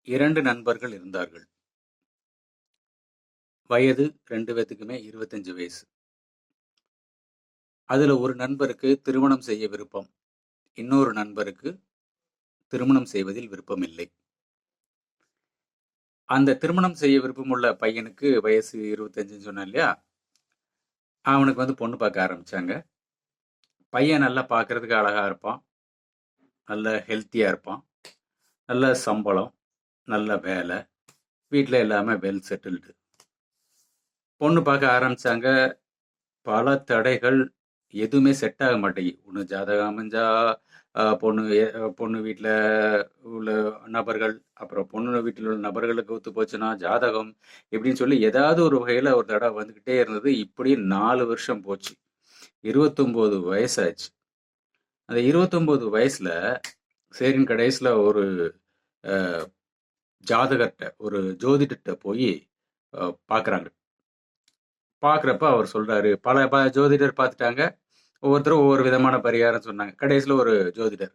2 நண்பர்கள் இருந்தார்கள். வயது 2 பேத்துக்குமே 25 வயசு. அதுல ஒரு நண்பருக்கு திருமணம் செய்ய விருப்பம். இன்னொரு நண்பருக்கு திருமணம் செய்வதில் விருப்பமில்லை. அந்த திருமணம் செய்ய விருப்பமுள்ள பையனுக்கு வயசு 25ன்னு சொன்னேன் இல்லையா? அவனுக்கு பொண்ணு பார்க்க ஆரம்பிச்சாங்க. பையன் நல்லா பார்க்கறதுக்கு அழகா இருப்பான். நல்ல ஹெல்த்தியா இருப்பான். நல்ல சம்பளம், நல்ல வேலை, வீட்ல எல்லாமே வெல் செட்டில்டு. பொண்ணு பார்க்க ஆரம்பிச்சாங்க. பல தடைகள், எதுவுமே செட் ஆக மாட்டேங்குது. ஒண்ணு ஜாதகம் அமைஞ்சா, பொண்ணு வீட்ல உள்ள நபர்கள், அப்புறம் பொண்ணு வீட்டில் உள்ள நபர்களுக்கு ஒத்து போச்சுன்னா ஜாதகம், இப்படின்னு சொல்லி ஏதாவது ஒரு வகையில ஒரு தடவை வந்துகிட்டே இருந்தது. இப்படி 4 வருஷம் போச்சு. 29 வயசாச்சு. அந்த 29 வயசுல சரின்னு கடைசியில ஒரு ஜாதகர்கிட்ட, ஒரு ஜோதிடர்கிட்ட போய் பார்க்குறாங்க. பார்க்குறப்ப அவர் சொல்றாரு, பல ஜோதிடர் பார்த்துட்டாங்க. ஒவ்வொருத்தரும் ஒவ்வொரு விதமான பரிகாரம் சொன்னாங்க. கடைசியில் ஒரு ஜோதிடர்,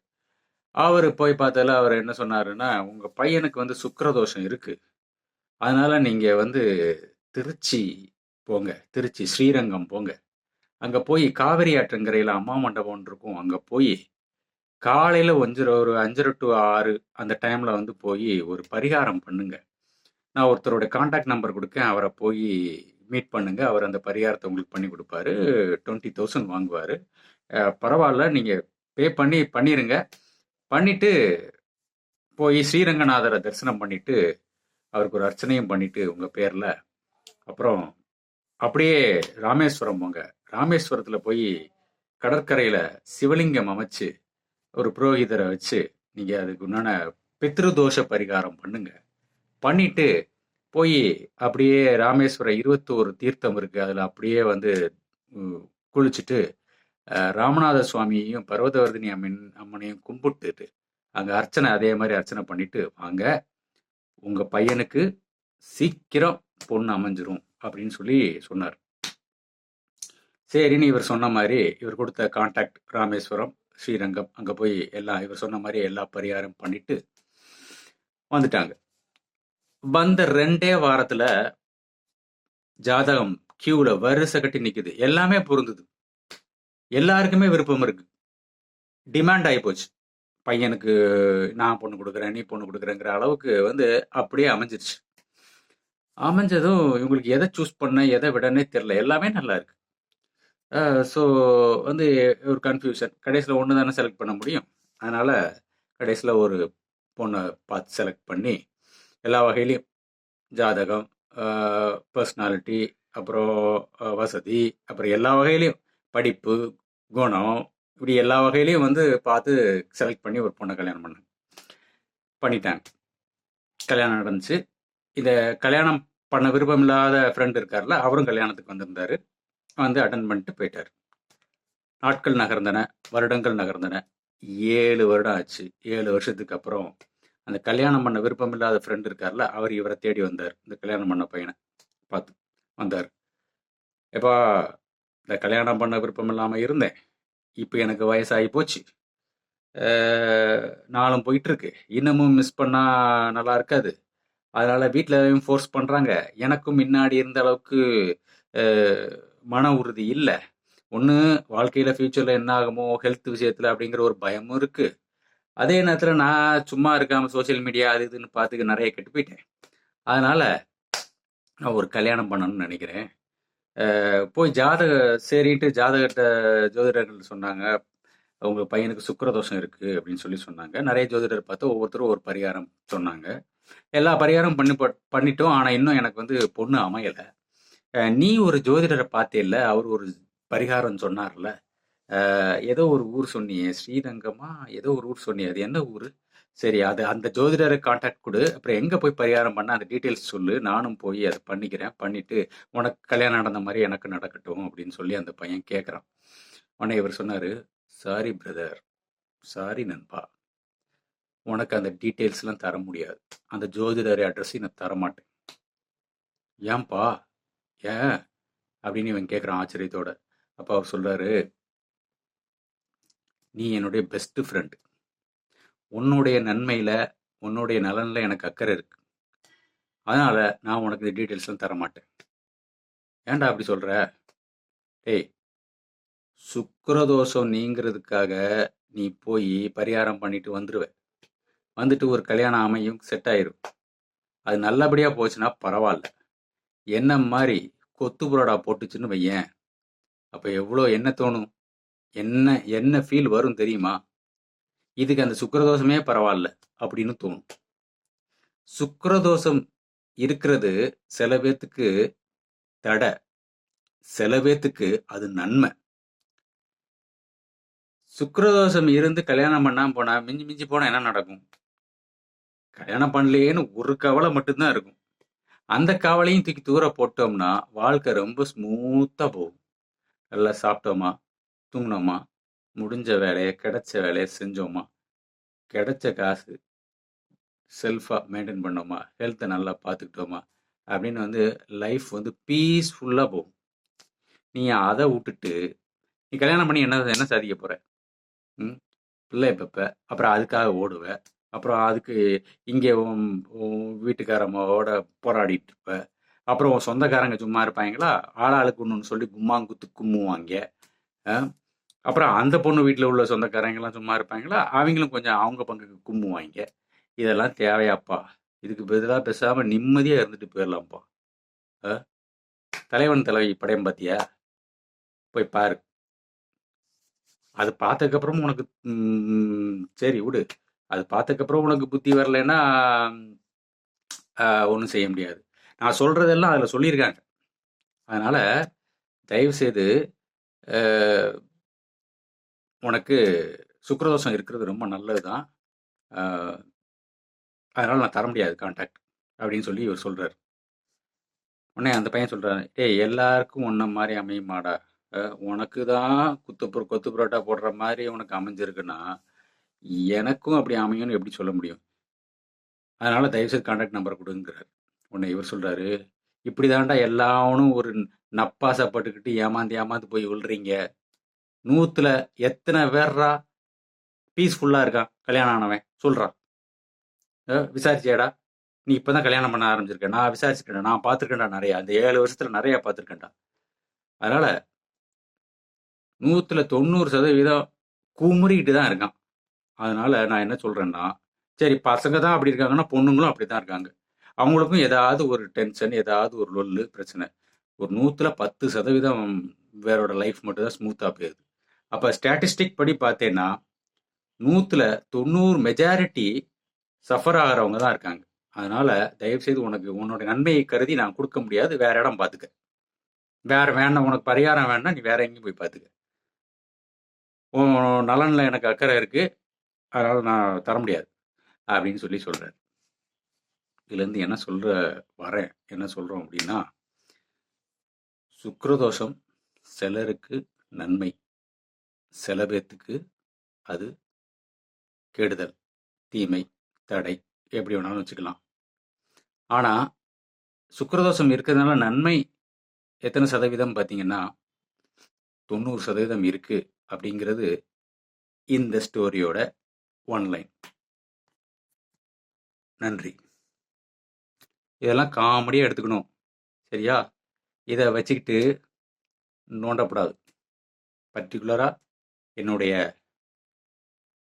அவர் போய் பார்த்ததுல அவர் என்ன சொன்னாருன்னா, உங்க பையனுக்கு சுக்கிரதோஷம் இருக்கு. அதனால நீங்க திருச்சி போங்க, திருச்சி ஸ்ரீரங்கம் போங்க. அங்க போய் காவிரி ஆற்றங்கரையில அம்மா மண்டபம் இருக்கும். அங்க போய் காலையில ஒரு 5:30 to 6 அந்த டைம்ல போய் ஒரு பரிகாரம் பண்ணுங்க. நான் ஒருத்தரோட கான்டாக்ட் நம்பர் கொடுக்கேன். அவரை போய் மீட் பண்ணுங்க. அவர் அந்த பரிகாரத்தை உங்களுக்கு பண்ணி கொடுப்பாரு. 20,000 வாங்குவாரு. பரவாயில்ல, நீங்க பே பண்ணிருங்க. பண்ணிட்டு போய் ஸ்ரீரங்கநாதரை தரிசனம் பண்ணிட்டு அவருக்கு ஒரு அர்ச்சனையும் பண்ணிட்டு உங்க பேர்ல, அப்புறம் அப்படியே ராமேஸ்வரம் போங்க. ராமேஸ்வரத்துல போய் கடற்கரையில சிவலிங்கம் அமைச்சு ஒரு புரோகிதரை வச்சு நீங்க அதுக்கு உண்டான பித்ருதோஷ பரிகாரம் பண்ணுங்க. பண்ணிட்டு போய் அப்படியே ராமேஸ்வரம் 21 தீர்த்தம் இருக்கு. அதுல அப்படியே குளிச்சுட்டு ராமநாத சுவாமியையும் பர்வதவர்தினி அம்மனையும் கும்பிட்டுட்டு அங்க அதே மாதிரி அர்ச்சனை பண்ணிட்டு வாங்க. உங்க பையனுக்கு சீக்கிரம் பொண்ணு அமைஞ்சிரும் அப்படின்னு சொல்லி சொன்னார். சரின்னு இவர் சொன்ன மாதிரி இவர் கொடுத்த கான்டாக்ட் ராமேஸ்வரம், ஸ்ரீரங்கம், அங்க போய் இவர் சொன்ன மாதிரி எல்லா பரிகாரம் பண்ணிட்டு வந்துட்டாங்க. வந்த 2 வாரத்துல ஜாதகம் கியூல வரிசை கட்டி நிக்குது. எல்லாமே பொருந்தது. எல்லாருக்குமே விருப்பம் இருக்கு. டிமாண்ட் ஆகி போச்சு. பையனுக்கு நான் பொண்ணு கொடுக்குறேன், நீ பொண்ணு கொடுக்குறேங்கிற அளவுக்கு அப்படியே அமைஞ்சிருச்சு. அமைஞ்சதும் இவங்களுக்கு எதை சூஸ் பண்ண எதை விடனே தெரியல. எல்லாமே நல்லா இருக்கு. ஸோ ஒரு கன்ஃபியூஷன். கடைசியில் ஒன்று தானே செலக்ட் பண்ண முடியும். அதனால கடைசியில் ஒரு பொண்ணை பார்த்து செலக்ட் பண்ணி எல்லா வகையிலையும் ஜாதகம், பர்சனாலிட்டி, அப்புறம் வசதி, அப்புறம் எல்லா வகையிலையும் படிப்பு, குணம், இப்படி எல்லா வகையிலையும் பார்த்து செலக்ட் பண்ணி ஒரு பொண்ணை கல்யாணம் பண்ணிட்டாங்க. கல்யாணம் நடந்துச்சு. இந்த கல்யாணம் பண்ண விருப்பம் இல்லாத ஃப்ரெண்ட் இருக்கார்ல, அவரும் கல்யாணத்துக்கு வந்திருந்தாரு. அட்டன் பண்ணிட்டு போயிட்டார். நாட்கள் நகர்ந்தன, வருடங்கள் நகர்ந்தன. 7 வருடம் ஆச்சு. 7 வருஷத்துக்கு அப்புறம் அந்த கல்யாணம் பண்ண விருப்பம் இல்லாத ஃப்ரெண்ட் இருக்கார்ல, அவர் இவரை தேடி வந்தார். இந்த கல்யாணம் பண்ண பையனை பார்த்து வந்தார். எப்பா, இந்த கல்யாணம் பண்ண விருப்பம் இல்லாமல் இருந்தேன். இப்போ எனக்கு வயசாகி போச்சு. நாளும் போயிட்டு இருக்கு. இன்னமும் மிஸ் பண்ணா நல்லா இருக்காது. அதனால வீட்டிலையும் ஃபோர்ஸ் பண்றாங்க. எனக்கும் முன்னாடி இருந்த அளவுக்கு மன உறுதி இல்லை. ஒன்று, வாழ்க்கையில ஃபியூச்சர்ல என்ன ஆகுமோ ஹெல்த் விஷயத்துல அப்படிங்கிற ஒரு பயமும் இருக்கு. அதே நேரத்தில் நான் சும்மா இருக்காம சோசியல் மீடியா அது இதுன்னு பார்த்துக்க நிறைய கெட்டு போயிட்டேன். அதனால நான் ஒரு கல்யாணம் பண்ணணும்னு நினைக்கிறேன். போய் சரின்ட்டு ஜாதகத்தை ஜோதிடர்கள் சொன்னாங்க, உங்க பையனுக்கு சுக்கிரதோஷம் இருக்கு அப்படின்னு சொல்லி சொன்னாங்க. நிறைய ஜோதிடர் பார்த்து ஒவ்வொருத்தரும் ஒரு பரிகாரம் சொன்னாங்க. எல்லா பரிகாரம் பண்ணிட்டோம். ஆனா இன்னும் எனக்கு பொண்ணு அமையல. நீ ஒரு ஜோதிடரை பார்த்தேல்ல, அவர் ஒரு பரிகாரம் சொன்னார்ல, ஏதோ ஒரு ஊர் சொன்னியே, ஸ்ரீரங்கமா ஏதோ ஒரு ஊர் சொன்னியே, அது என்ன ஊரு? சரி, அது அந்த ஜோதிடரை கான்டாக்ட் கொடு. அப்புறம் எங்க போய் பரிகாரம் பண்ண அந்த டீட்டெயில்ஸ் சொல்லு. நானும் போய் அதை பண்ணிக்கிறேன். பண்ணிட்டு உனக்கு கல்யாணம் நடந்த மாதிரி எனக்கு நடக்கட்டும் அப்படின்னு சொல்லி அந்த பையன் கேட்குறான். உடனே இவர் சொன்னாரு, சாரி பிரதர், சாரி நண்பா, உனக்கு அந்த டீட்டெயில்ஸ்லாம் தர முடியாது. அந்த ஜோதிடர் அட்ரஸையும் நான் தரமாட்டேன். ஏன்பா, ஏன் அப்படின்னு இவன் கேட்குறான் ஆச்சரியத்தோட. அப்போ அவர் சொல்றாரு, நீ என்னுடைய பெஸ்ட் ஃப்ரெண்ட். உன்னுடைய நன்மையில உன்னுடைய நலனில் எனக்கு அக்கறை இருக்கு. அதனால் நான் உனக்கு இந்த டீட்டெயில்ஸ்லாம் தர மாட்டேன். ஏன்டா அப்படி சொல்கிற? டேய், சுக்கிரதோஷம் நீங்கிறதுக்காக நீ போய் பரிகாரம் பண்ணிட்டு வந்துடுவ. வந்துட்டு ஒரு கல்யாணம் அமையும், செட் ஆயிரும். அது நல்லபடியாக போச்சுன்னா பரவாயில்ல. என்ன மாதிரி கொத்து புரோடா போட்டுச்சுன்னு வையேன், அப்போ எவ்வளோ என்ன தோணும்? என்ன என்ன ஃபீல் வரும் தெரியுமா? இதுக்கு அந்த சுக்கிரதோஷமே பரவாயில்ல அப்படின்னு தோணும். சுக்கிரதோஷம் இருக்கிறது சில பேர்த்துக்கு தடை, சில பேர்த்துக்கு அது நன்மை. சுக்கிரதோஷம் இருந்து கல்யாணம் பண்ணாம போனா மிஞ்சி மிஞ்சி போனா என்ன நடக்கும்? கல்யாணம் பண்ணலையேன்னு ஒரு கவலை மட்டும்தான் இருக்கும். அந்த கவலையும் தூக்கி தூர போட்டோம்னா வாழ்க்கை ரொம்ப ஸ்மூத்தா போகும். நல்லா சாப்பிட்டோமா, தூங்கினோமா, முடிஞ்ச வேலையை கிடைச்ச வேலையை செஞ்சோமா, கிடைச்ச காசு செல்ஃபாக மெயின்டைன் பண்ணோமா, ஹெல்த்தை நல்லா பார்த்துக்கிட்டோமா அப்படின்னு லைஃப் பீஸ்ஃபுல்லாக போகும். நீ அதை விட்டுட்டு நீ கல்யாணம் பண்ணி என்ன என்ன சாதிக்க போகிற? பிள்ளை பெப்ப, அப்புறம் அதுக்காக ஓடுவ, அப்புறம் அதுக்கு இங்கே வீட்டுக்காரம்மாவோட போராடிட்டு இருப்ப, அப்புறம் உன் சொந்தக்காரங்க சும்மா இருப்பாங்களா? ஆளாளுக்கு ஒன்று சொல்லி கும்மாங்குத்து கும்முவாங்க. அப்புறம் அந்த பொண்ணு வீட்டில் உள்ள சொந்தக்காரங்கெல்லாம் சும்மா இருப்பாங்களா? அவங்களும் கொஞ்சம் அவங்க பங்குக்கு கும்முவாங்க. இதெல்லாம் தேவையாப்பா? இதுக்கு பதிலாக பேசாமல் நிம்மதியாக இருந்துட்டு போயிடலாம்ப்பா. தலைவன் தலைவி படம் பார்த்தியா? போய் பாரு. அது பார்த்ததுக்கப்புறம் உனக்கு சரி விடு. அது பார்த்ததுக்கப்புறம் உனக்கு புத்தி வரலைன்னா ஒன்றும் செய்ய முடியாது. நான் சொல்கிறதெல்லாம் அதில் சொல்லியிருக்காங்க. அதனால் தயவுசெய்து உனக்கு சுக்கிரதோஷம் இருக்கிறது ரொம்ப நல்லது தான். அதனால் நான் தர முடியாது கான்டாக்ட் அப்படின்னு சொல்லி இவர் சொல்கிறார். உடனே அந்த பையன் சொல்கிறாரு, டேய் எல்லாருக்கும் ஒன்றை மாதிரி அமையுமாடா? உனக்கு தான் கொத்து புரோட்டா போடுற மாதிரி உனக்கு அமைஞ்சிருக்குன்னா எனக்கும் அப்படி அமையும்னு எப்படி சொல்ல முடியும்? அதனால் தயவுசெய்து கான்டாக்ட் நம்பர் கொடுங்கிறார். உடனே இவர் சொல்கிறாரு, இப்படி தாண்டா எல்லாவனும் ஒரு நப்பாசப்பட்டுக்கிட்டு ஏமாந்து போய் விழுறீங்க. 100ல் எத்தனை பேர்ரா பீஸ்ஃபுல்லாக இருக்கான் கல்யாணம் ஆனவன்? சொல்கிறான். விசாரிச்சியாடா? நீ இப்போ தான் கல்யாணம் பண்ண ஆரம்பிச்சிருக்க. நான் விசாரிச்சிருக்கேன்டா, நான் பார்த்துருக்கேன்டா நிறையா. அந்த 7 வருஷத்தில் நிறையா பார்த்துருக்கேன்டா. அதனால் 100ல் 90% குமுறிக்கிட்டு தான் இருக்கான். அதனால் நான் என்ன சொல்கிறேன்னா, சரி பசங்க தான் அப்படி இருக்காங்கன்னா பொண்ணுங்களும் அப்படி தான் இருக்காங்க. அவங்களுக்கும் ஏதாவது ஒரு டென்ஷன், ஏதாவது ஒரு லொல்லு பிரச்சனை. ஒரு 100ல் 10% வேறோட லைஃப் மட்டும் தான் ஸ்மூத்தாக போயிடுது. அப்போ ஸ்டாட்டிஸ்டிக் படி பார்த்தேன்னா 100ல் 90 மெஜாரிட்டி சஃபர் ஆகிறவங்க தான் இருக்காங்க. அதனால் தயவுசெய்து உனக்கு உன்னோட நன்மையை கருதி நான் கொடுக்க முடியாது. வேற இடம் பார்த்துக்க. வேற வேண்டாம், உனக்கு பரிகாரம் வேண்டாம், நீ வேற எங்கேயும் போய் பார்த்துக்க. உன் நலனில் எனக்கு அக்கறை இருக்குது, அதனால் நான் தர முடியாது அப்படின்னு சொல்லி சொல்கிறார். இதுலேருந்து என்ன என்ன சொல்கிறோம் அப்படின்னா, சுக்கிரதோஷம் சிலருக்கு நன்மை, சில பேர்த்துக்கு அது கெடுதல், தீமை, தடை, எப்படி வேணாலும் வச்சுக்கலாம். ஆனால் சுக்கிரதோஷம் இருக்கிறதுனால நன்மை எத்தனை சதவீதம் பார்த்தீங்கன்னா 90% இருக்குது அப்படிங்கிறது இந்த ஸ்டோரியோட ஒன்லைன். நன்றி. இதெல்லாம் காமெடியாக எடுத்துக்கணும், சரியா? இதை வச்சுக்கிட்டு நோண்டப்படாது. பர்டிகுலராக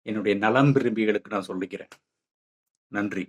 என்னுடைய நலம் விரும்பிகளுக்கு நான் சொல்லிக்கிறேன். நன்றி.